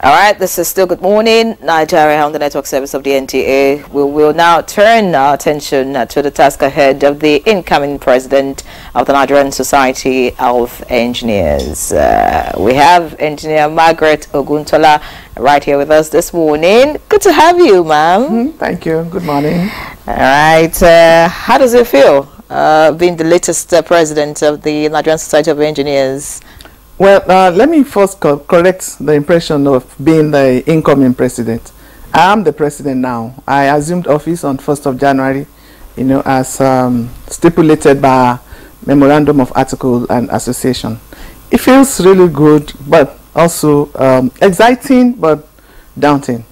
All right, this is still Good Morning Nigeria on the network service of the NTA. We will now turn our attention to the task ahead of the incoming president of the Nigerian Society of Engineers. We have Engineer Margaret Oguntola right here with us this morning. Good to have you, ma'am. Thank you. Good morning. All right. How does it feel being the latest president of the Nigerian Society of Engineers? Well, let me first correct the impression of being the incoming president. I am the president now. I assumed office on 1st of January, as stipulated by Memorandum of Article and Association. It feels really good, but also exciting, but daunting.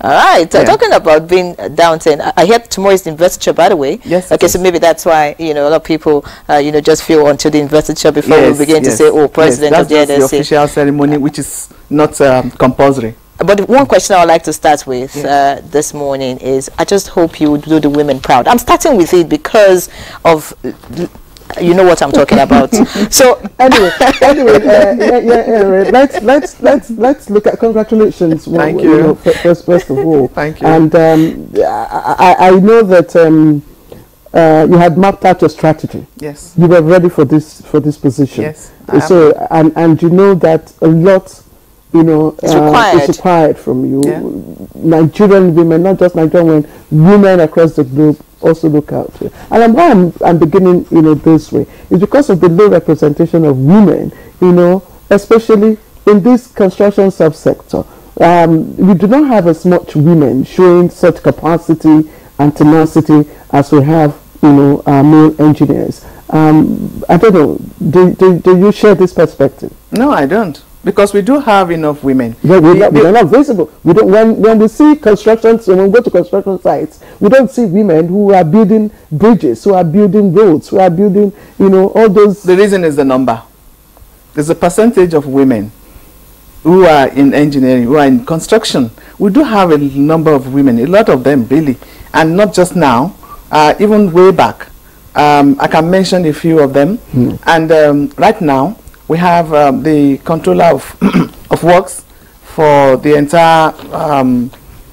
All right. Yeah. Talking about being daunting, I hear tomorrow is the investiture, by the way. Yes. Okay, so maybe that's why, a lot of people, just feel until the investiture before we begin to say, oh, president of the NSE. That's the official ceremony, which is not compulsory. But one question I would like to start with this morning is, I just hope you would do the women proud. I'm starting with it because of... You know what I'm talking about. So anyway, let's look at congratulations. Thank you. First of all, thank you. And I know that you had mapped out your strategy. Yes. You were ready for this position. Yes. So and you know that a lot, is required from you. Yeah. Nigerian women, not just Nigerian women across the globe, also look out for you. And why I'm beginning, this way is because of the low representation of women, especially in this construction subsector. We do not have as much women showing such capacity and tenacity as we have, our male engineers. I don't know. Do you share this perspective? No, I don't. Because we do have enough women. Yeah, we're not visible. We don't. When we see constructions, when we go to construction sites, we don't see women who are building bridges, who are building roads, who are building, all those. The reason is the number. There's a percentage of women who are in engineering, who are in construction. We do have a number of women, a lot of them really, and not just now, even way back. I can mention a few of them, and right now. We have the controller of works for the entire,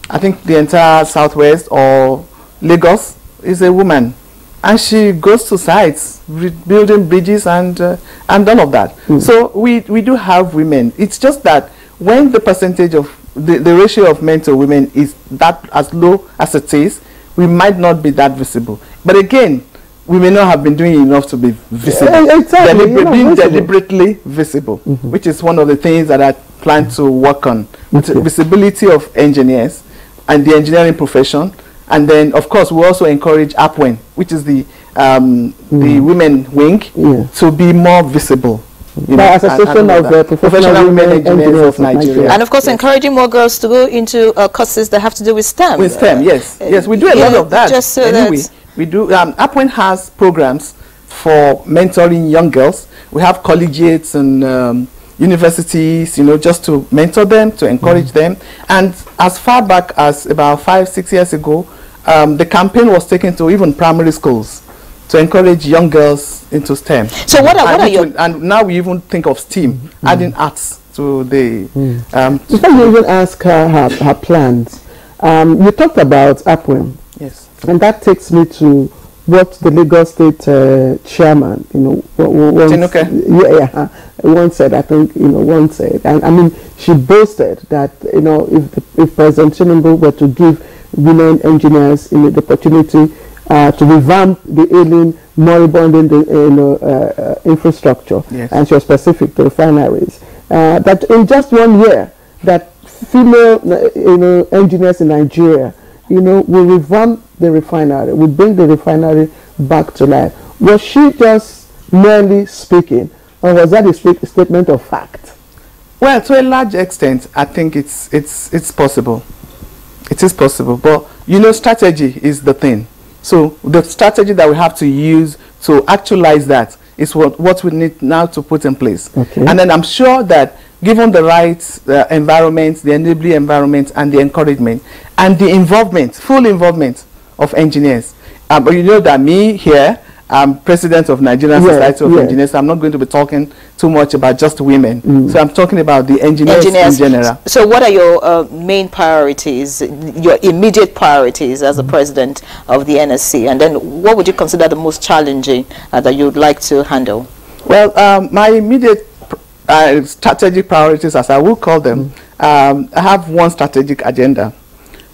I think the entire Southwest or Lagos is a woman. And she goes to sites, building bridges and all of that. So we do have women. It's just that when the percentage of, the ratio of men to women is that as low as it is, we might not be that visible. But again, we may not have been doing enough to be visible. Exactly. Being deliberately visible, which is one of the things that I plan to work on. Visibility of engineers and the engineering profession. And then, of course, we also encourage APWEN, which is the women wing, to be more visible. The Association of Professional Women Engineers of Nigeria. And of course, encouraging more girls to go into courses that have to do with STEM. With STEM, yes. Yes, we do a lot of that. Just so anyway, we do. APWEN has programs for mentoring young girls. We have collegiates and universities, just to mentor them, to encourage them. And as far back as about 5-6 years ago, the campaign was taken to even primary schools to encourage young girls into STEM. So what are your... And now we even think of STEAM, adding arts to the... Before you even ask her plans, you talked about APWEN. Yes. And that takes me to what the Lagos State chairman, once said. I think, once said, and I mean, she boasted that, if President Tinubu were to give women engineers, the opportunity to revamp the ailing, moribund infrastructure, and she was specific to refineries, that in just 1 year, that female, engineers in Nigeria, will revamp the refinery, will bring the refinery back to life. Was she just merely speaking, or was that a statement of fact? Well, to a large extent, I think it's possible. It is possible, but strategy is the thing. So the strategy that we have to use to actualize that is what we need now to put in place. Okay. And then I'm sure that given the right environment, the enabling environment, and the encouragement, and the involvement, full involvement of engineers. But you know that me here, I'm president of Nigerian Society of Engineers. So I'm not going to be talking too much about just women. So I'm talking about the engineers in general. So what are your main priorities, your immediate priorities as the president of the NSE? And then what would you consider the most challenging that you would like to handle? Well, my immediate strategic priorities, as I will call them, I have one strategic agenda,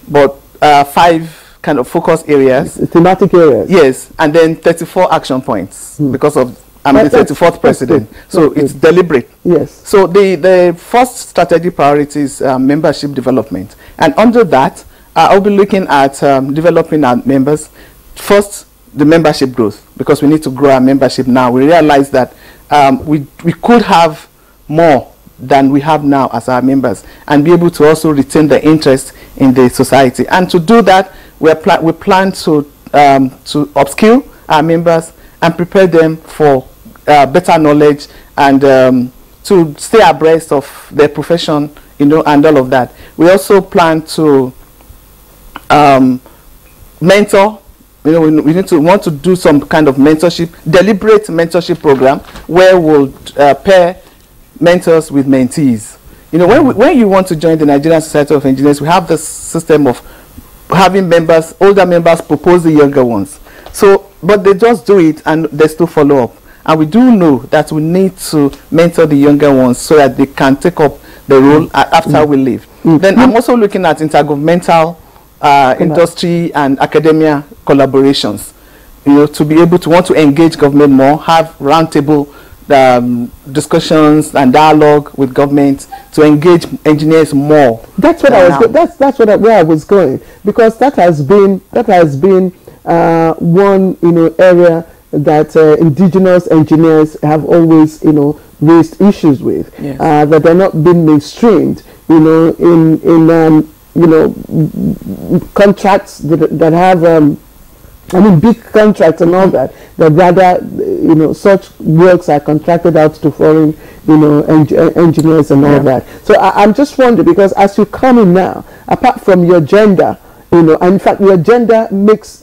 but 5 kind of focus areas. Thematic areas. Yes, and then 34 action points because of I'm the 34th president. So it's deliberate. Yes. So the first strategic priority is membership development. And under that, I'll be looking at developing our members. First, the membership growth, because we need to grow our membership now. We realize that we could have more than we have now as our members, and be able to also retain the interest in the society. And to do that, we plan to upskill our members and prepare them for better knowledge and to stay abreast of their profession, and all of that. We also plan to mentor. We want to do some kind of mentorship, deliberate mentorship program where we'll pair mentors with mentees. When you want to join the Nigerian Society of Engineers, we have this system of having older members propose the younger ones. So, but they just do it and they still follow up. And we do know that we need to mentor the younger ones so that they can take up the role after we leave. Then I'm also looking at intergovernmental industry and academia collaborations, to be able to want to engage government more, have roundtable discussions and dialogue with government to engage engineers more. That's what that's where I was going, because that has been one area that indigenous engineers have always raised issues with. Yes. That they're not being mainstreamed in contracts that have big contracts and all that rather, such works are contracted out to foreign, engineers and all that. So I'm just wondering, because as you come in now, apart from your gender, and in fact your gender makes,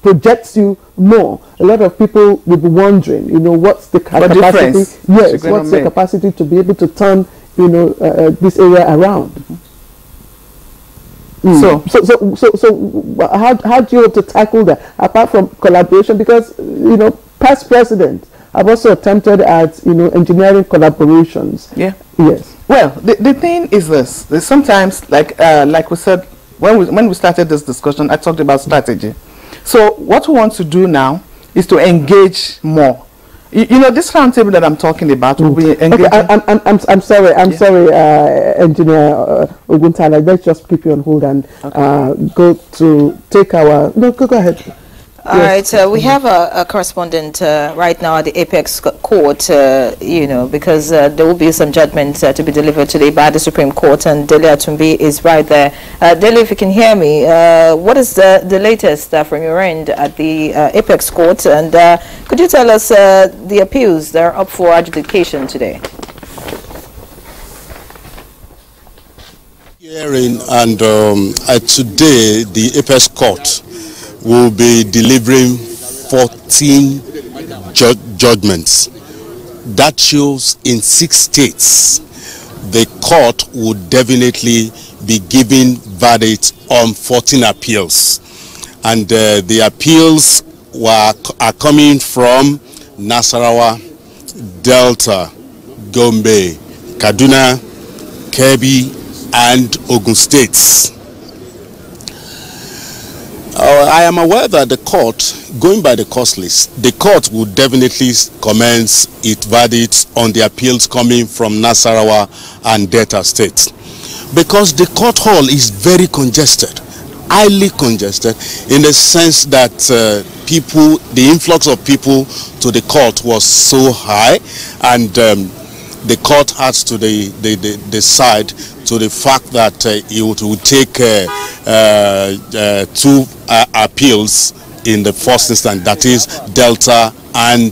projects you more. A lot of people will be wondering, what's the capacity? Yes, what's the capacity to be able to turn, this area around? So how do you hope to tackle that apart from collaboration? Because past presidents have also attempted at engineering collaborations. Yeah. Yes. Well, the thing is this: there's sometimes like we said when we started this discussion, I talked about strategy. So what we want to do now is to engage more. This roundtable that I'm talking about will be engaging. Okay, I'm sorry, Engineer Oguntala. Let's just keep you on hold and go to take our. No, go ahead. All right, we have a correspondent right now at the Apex Court, because there will be some judgments to be delivered today by the Supreme Court, and Dele Atumbi is right there. Dele, if you can hear me, what is the latest from your end at the Apex Court, and could you tell us the appeals that are up for adjudication today? Hearing, and today the Apex Court will be delivering 14 judgments. That shows in 6 states the court would definitely be giving verdict on 14 appeals. And the appeals are coming from Nasarawa, Delta, Gombe, Kaduna, Kebbi, and Ogun states. I am aware that the court, going by the court list, the court would definitely commence its verdicts on the appeals coming from Nasarawa and Delta states, because the court hall is very congested, highly congested, in the sense that the influx of people to the court was so high, and the court has to decide to the fact that it would take 2 appeals in the first instance, that is Delta and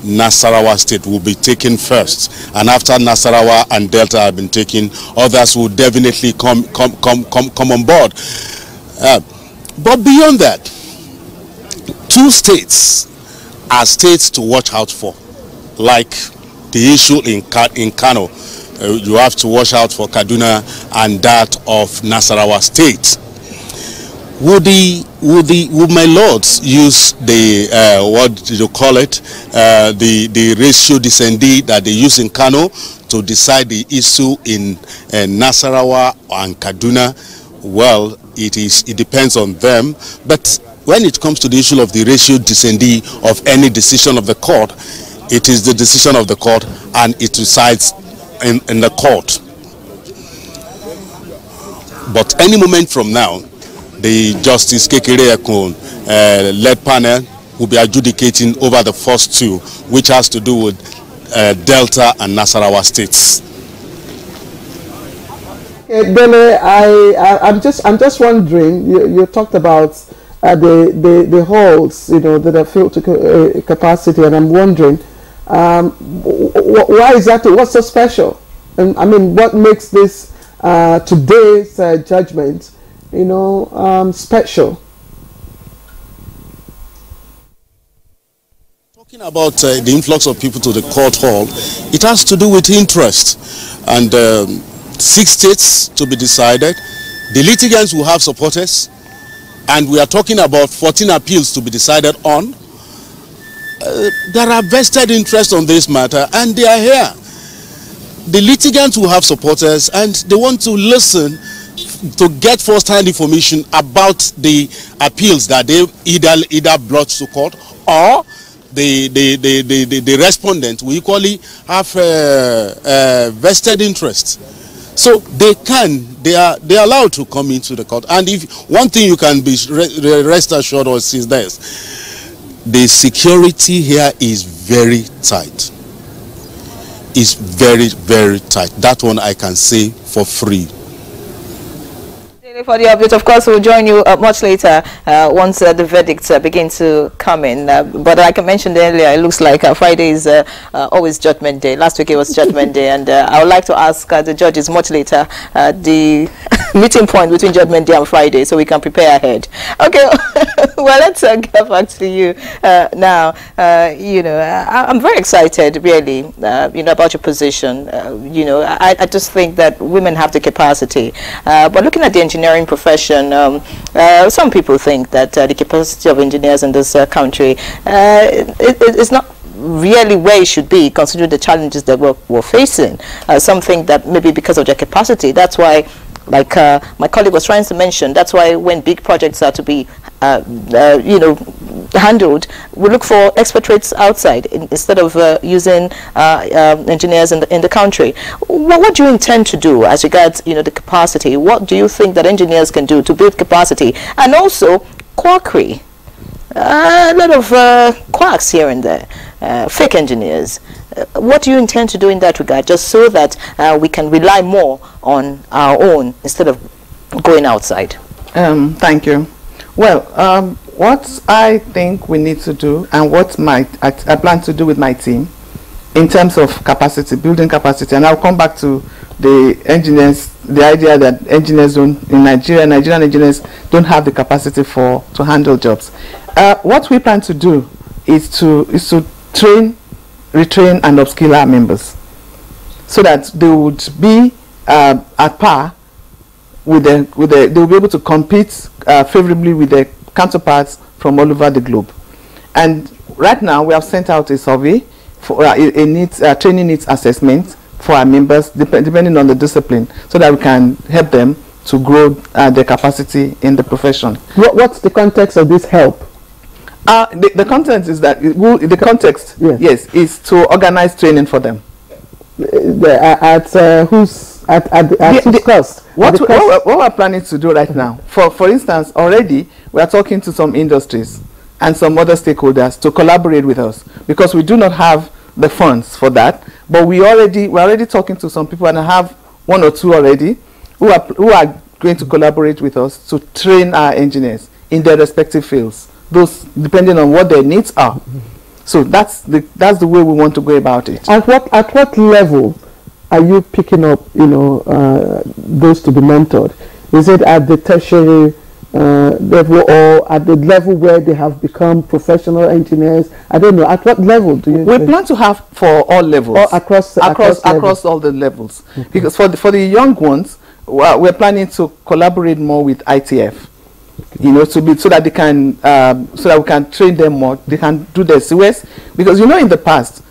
Nasarawa state will be taken first, and after Nasarawa and Delta have been taken, others will definitely come on board. But beyond that, 2 states are states to watch out for, like the issue in Kano. You have to watch out for Kaduna and that of Nasarawa State. Would my lords use the what do you call it, the ratio descendee that they use in Kano to decide the issue in Nasarawa and Kaduna? Well, it depends on them. But when it comes to the issue of the ratio descendee of any decision of the court, it is the decision of the court and it resides in the court. But any moment from now, the Justice Kekere Ekun led panel will be adjudicating over the first two, which has to do with Delta and Nasarawa states. Dele, I'm just wondering. You talked about the halls, that are filled to capacity, and I'm wondering why exactly? What's so special? And I mean, what makes this today's judgment, special? Talking about the influx of people to the court hall, it has to do with interest, and 6 states to be decided. The litigants will have supporters, and we are talking about 14 appeals to be decided on. There are vested interests on this matter, and they are here. The litigants will have supporters, and they want to listen to get first-hand information about the appeals that they either brought to court, or the respondent will equally have vested interest. So they are allowed to come into the court. And if one thing you can be rest assured of is this: the security here is very tight. Is very, very tight. That one I can say for free. For the update, of course, we'll join you much later once the verdicts begin to come in. But like I mentioned earlier, it looks like Friday is always Judgment Day. Last week it was Judgment Day, and I would like to ask the judges much later the meeting point between Judgment Day and Friday, so we can prepare ahead. Okay, well, let's get back to you now. I'm very excited, really, about your position. I just think that women have the capacity. But looking at the engineering profession, some people think that the capacity of engineers in this country is not really where it should be, considering the challenges that we're facing. Some think that maybe because of their capacity, that's why, like my colleague was trying to mention, that's why when big projects are to be handled, we look for expatriates outside instead of using engineers in the country. What do you intend to do as regards the capacity? What do you think that engineers can do to build capacity? And also quackery, a lot of quacks here and there, fake engineers. What do you intend to do in that regard, just so that we can rely more on our own instead of going outside? Thank you. Well, what I think we need to do, and what I plan to do with my team in terms of capacity, building capacity, and I'll come back to the engineers, the idea that engineers in Nigerian engineers don't have the capacity to handle jobs. What we plan to do is to train, retrain, and upskill our members, so that they would be at par with they'll be able to compete favorably with their counterparts from all over the globe. And right now we have sent out a survey for a training needs assessment for our members, depending on the discipline, so that we can help them to grow their capacity in the profession. What's the context of this help? The content is that the context, yes, is to organize training for them. At whose cost? What we're planning to do right now, for instance, already we are talking to some industries and some other stakeholders to collaborate with us, because we do not have the funds for that. But we're already talking to some people, and I have 1 or 2 already who are going to collaborate with us to train our engineers in their respective fields, those depending on what their needs are. So that's the way we want to go about it. At what level are you picking up, those to be mentored? Is it at the tertiary, level, or at the level where they have become professional engineers? I don't know. At what level do you? We plan to have for all levels. Or across all the levels. Okay. Because for the young ones, we're planning to collaborate more with ITF. You know, so that they can so that we can train them more. They can do their COS, because you know, in the past,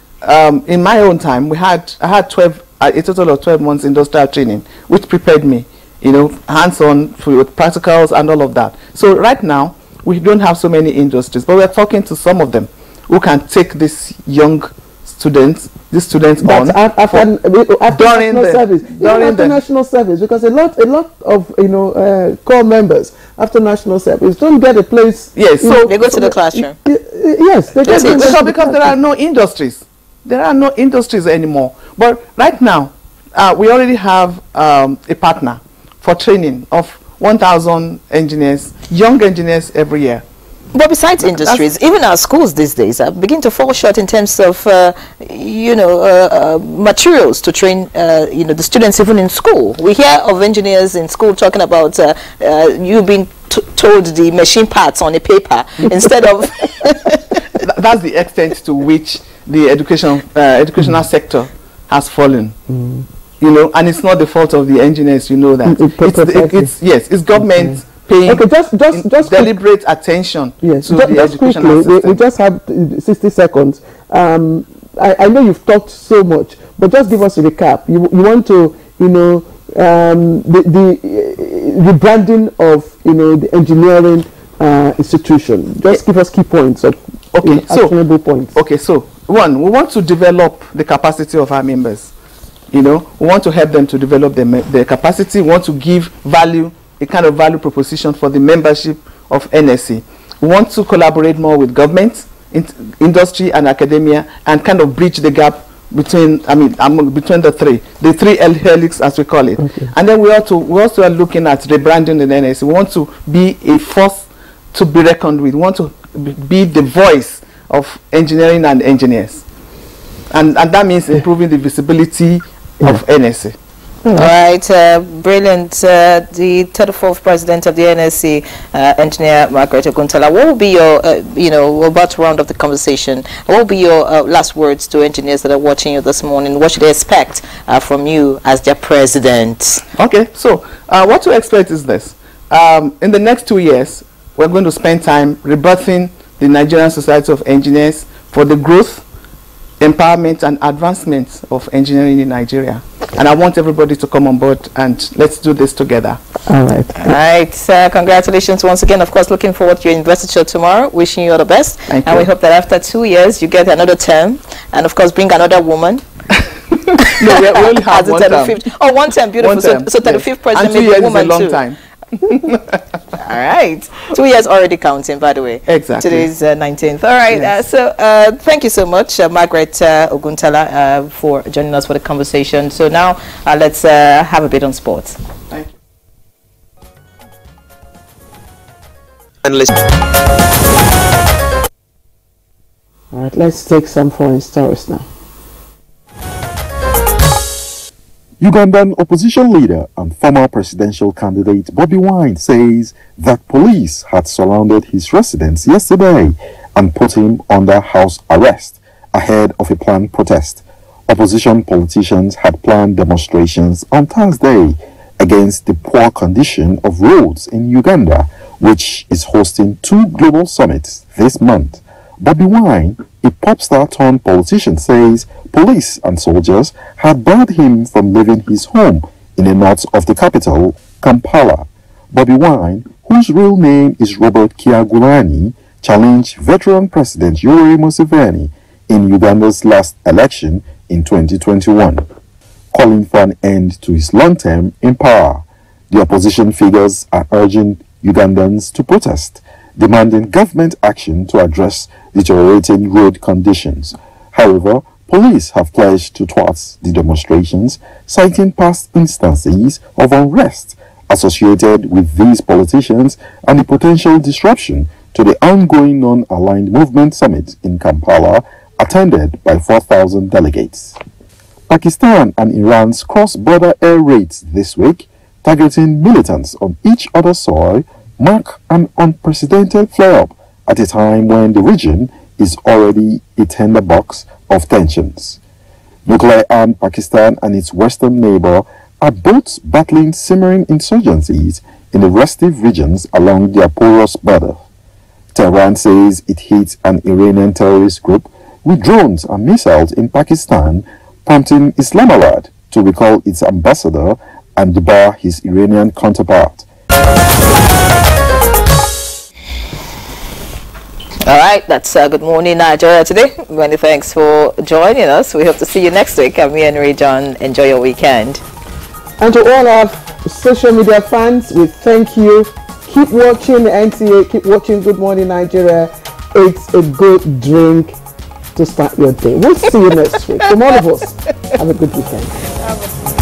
in my own time, I had a total of 12 months industrial training, which prepared me, you know, hands-on with practicals and all of that. So right now we don't have so many industries, but we're talking to some of them who can take these young students, on after national service, because a lot of, you know, core members after national service don't get a place. Yes, so they go to the classroom. Yes, they go because there are no industries. There are no industries anymore. But right now, we already have a partner for training of 1,000 engineers, young engineers every year. But besides industries, even our schools these days are beginning to fall short in terms of, you know, materials to train, you know, the students even in school. We hear of engineers in school talking about you being told the machine parts on a paper instead of... That's the extent to which the educational sector has fallen. You know, and it's not the fault of the engineers, you know that. It's government paying just deliberate attention to the educational system. We just have 60 seconds. I know you've talked so much, but just give us a recap. You want to, you know, the branding of, you know, the engineering institution. Just give us key points of actionable points. Okay, so one, we want to develop the capacity of our members. You know, we want to help them to develop their capacity. We want to give value, a kind of value proposition for the membership of NSE. We want to collaborate more with government, industry and academia, and kind of bridge the gap between, between the three helix, as we call it. Okay. And then we also are looking at rebranding the NSE. We want to be a force to be reckoned with. We want to be the voice of engineering and engineers. And that means improving the visibility of NSE. All right, brilliant. The 34th president of the NSE, Engineer Margaret Oguntala, what will be your, you know, we're about to round up the conversation. What will be your last words to engineers that are watching you this morning? What should they expect from you as their president? Okay, so what to expect is this. In the next 2 years, we're going to spend time rebirthing the Nigerian Society of Engineers for the growth, empowerment and advancement of engineering in Nigeria. And I want everybody to come on board and let's do this together. All right. All right. Congratulations once again. Of course, looking forward to your investiture tomorrow. Wishing you all the best. Thank you. We hope that after 2 years, you get another term. And of course, bring another woman. No, we only have one term. Oh, one term. Beautiful. One term, so 35th yes. president may be a is woman a long too. Time. All right. 2 years already counting, by the way. Exactly. Today's 19th. All right. Yes. Thank you so much, Margaret Oguntala, for joining us for the conversation. So now let's have a bit on sports. Thank you. All right. Let's take some foreign stories now. Ugandan opposition leader and former presidential candidate Bobi Wine says that police had surrounded his residence yesterday and put him under house arrest ahead of a planned protest. Opposition politicians had planned demonstrations on Thursday against the poor condition of roads in Uganda, which is hosting 2 global summits this month. Bobi Wine, a pop star turned politician, says police and soldiers had barred him from leaving his home in the north of the capital, Kampala. Bobi Wine, whose real name is Robert Kyagulanyi, challenged veteran President Yoweri Museveni in Uganda's last election in 2021, calling for an end to his long term in power. The opposition figures are urging Ugandans to protest, demanding government action to address deteriorating road conditions. However, police have pledged to thwart the demonstrations, citing past instances of unrest associated with these politicians and the potential disruption to the ongoing non-aligned movement summit in Kampala, attended by 4,000 delegates. Pakistan and Iran's cross-border air raids this week, targeting militants on each other's soil, mark an unprecedented flare-up at a time when the region is already a tinderbox of tensions. Nuclear-armed Pakistan and its western neighbor are both battling simmering insurgencies in the restive regions along their porous border. Tehran says it hit an Iranian terrorist group with drones and missiles in Pakistan, prompting Islamabad to recall its ambassador and debar his Iranian counterpart. All right, that's Good Morning Nigeria today. Many thanks for joining us. We hope to see you next week. I'm Henry John. Enjoy your weekend. And to all our social media fans, we thank you. Keep watching the NTA, keep watching Good Morning Nigeria. It's a good drink to start your day. We'll see you next week. From all of us, have a good weekend.